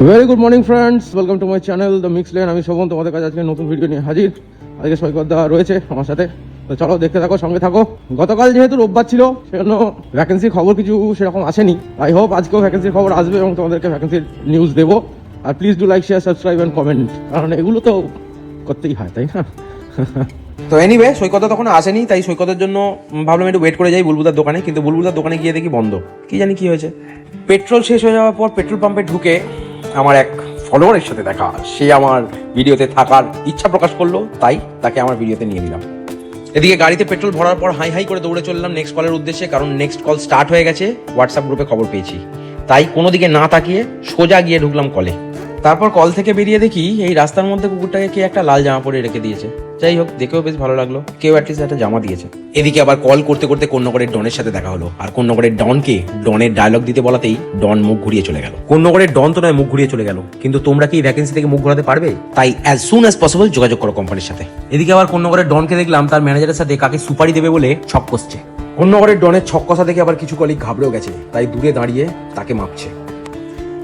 Very good morning friends, welcome to my channel the mix lane. আমি শোভন তোমাদের কাছে আজকে নতুন ভিডিও নিয়ে হাজির। আজকে সৈকত দা রয়েছে আমার সাথে, তো চলো দেখতে থাকো, সঙ্গে থাকো। গতকাল যেহেতু রোববার ছিল সেজন্য ভ্যাকেন্সির খবর কিছু সেরকম আসেনি। আই হোপ আজকেও ভ্যাকেন্সির খবর আসবে এবং তোমাদেরকে ভ্যাকেন্সির নিউজ দেবো। আর please do like, share, subscribe and comment, কারণ এগুলো তো করতেই হয়, তাই না? তো এনিওয়ে সৈকত তখন আসেনি, তাই সৈকতের জন্য ভাবলাম একটু ওয়েট করে যাই বুলবুদার দোকানে। কিন্তু বুলবুদার দোকানে গিয়ে দেখি বন্ধ। কি জানি কি হয়েছে। পেট্রোল শেষ হয়ে যাওয়ার পর পেট্রোল পাম্পে ঢুকে আমার এক ফলোয়ারের সাথে দেখা। সে আমার ভিডিওতে থাকার ইচ্ছা প্রকাশ করলো, তাই তাকে আমার ভিডিওতে নিয়ে নিলাম। এদিকে গাড়িতে পেট্রোল ভরার পর হাই হাই করে দৌড়ে চললাম নেক্সট কলের উদ্দেশ্যে, কারণ নেক্সট কল স্টার্ট হয়ে গেছে। হোয়াটসঅ্যাপ গ্রুপে খবর পেয়েছি, তাই কোনো দিকে না তাকিয়ে সোজা গিয়ে ঢুকলাম কলে। তারপর কল থেকে বেরিয়ে দেখি এই রাস্তার মধ্যে কুকুরটাকে কে একটা লাল জামা পরে রেখে দিয়েছে। যাই হোক, দেখেও বেশ ভালো লাগলো, কেউ অ্যাটলিস্ট একটা জামা দিয়েছে। এদিকে আবার কল করতে করতে কন্যগড়ের ডনের সাথে দেখা হলো, আর কন্যগড়ের ডনকে ডনের ডায়লগ দিতে বলাতেই ডন মুখ ঘুরিয়ে চলে গেল। কন্যগড়ের ডন তো নয়, মুখ ঘুরিয়ে চলে গেল। কিন্তু তোমরা কি ভ্যাকেন্সি থেকে মুখ ঘোরাতে পারবে? তাই অ্যাজ সুন অ্যাজ পসিবল যোগাযোগ করো কোম্পানির সাথে। এদিকে আবার কন্যগড়ের ডনকে দেখলাম তার ম্যানেজারের সাথে কাকে সুপারি দেবে বলে ছক কষছে। কন্যগড়ের ডনের ছক কষা দেখে আবার কিছু কলিগ ঘাবড়েও গেছে, তাই দূরে দাঁড়িয়ে তাকে মাপছে।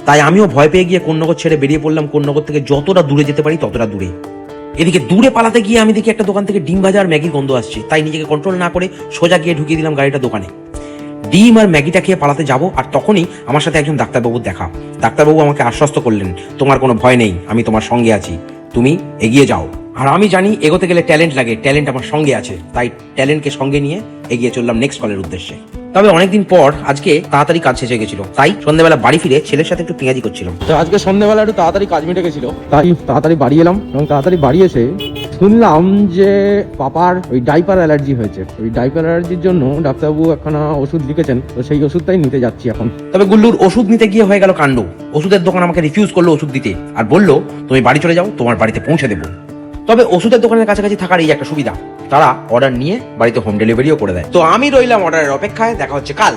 তাই আমিও ভয় পেয়ে গিয়ে কন্যগর ছেড়ে বেরিয়ে পড়লাম, কন্যগর থেকে যতটা দূরে যেতে পারি ততটা দূরে। এদিকে দূরে পালাতে গিয়ে আমি দেখি একটা দোকান থেকে ডিম ভাজা আর ম্যাগির গন্ধ আসছে, তাই নিজেকে কন্ট্রোল না করে সোজা গিয়ে ঢুকিয়ে দিলাম গাড়িটা দোকানে। ডিম আর ম্যাগিটা খেয়ে পালাতে যাবো, আর তখনই আমার সাথে একজন ডাক্তারবাবুর দেখা। ডাক্তারবাবু আমাকে আশ্বস্ত করলেন, তোমার কোনো ভয় নেই, আমি তোমার সঙ্গে আছি, তুমি এগিয়ে যাও। আর আমি জানি এগোতে গেলে ট্যালেন্ট লাগে, ট্যালেন্ট আমার সঙ্গে আছে, তাই ট্যালেন্টকে সঙ্গে নিয়ে এগিয়ে চললাম নেক্সট কলের উদ্দেশ্যে। তবে অনেকদিন পর আজকে তাড়াতাড়ি কাজ শেষ হয়ে গেছিল, তাই সন্ধ্যাবেলা বাড়ি ফিরে ছেলের সাথে একটু পেঁয়াজি করছিলাম। তো আজকে সন্ধ্যেবেলা একটু তাড়াতাড়ি কাজ মিটে গেছিল, তাই তাড়াতাড়ি বাড়ি এলাম। এবং তাড়াতাড়ি বাড়ি এসে শুনলাম যে পাপার ওই ডাইপার অ্যালার্জি হয়েছে। ওই ডাইপার অ্যালার্জির জন্য ডাক্তারবাবু একখানা ওষুধ লিখেছেন, তো সেই ওষুধটাই নিতে যাচ্ছি এখন। তবে গুল্লুর ওষুধ নিতে গিয়ে হয়ে গেল কাণ্ড। ওষুধের দোকান আমাকে রিফিউজ করলো ওষুধ দিতে, আর বললো তুমি বাড়ি চলে যাও, তোমার বাড়িতে পৌঁছে দেবো। তবে ওষুধের দোকানের কাছাকাছি থাকার এই একটা সুবিধা, তারা অর্ডার নিয়ে বাড়িতে হোম ডেলিভারিও করে দেয়। তো আমি রইলাম অর্ডারের অপেক্ষায়, দেখা হচ্ছে কাল।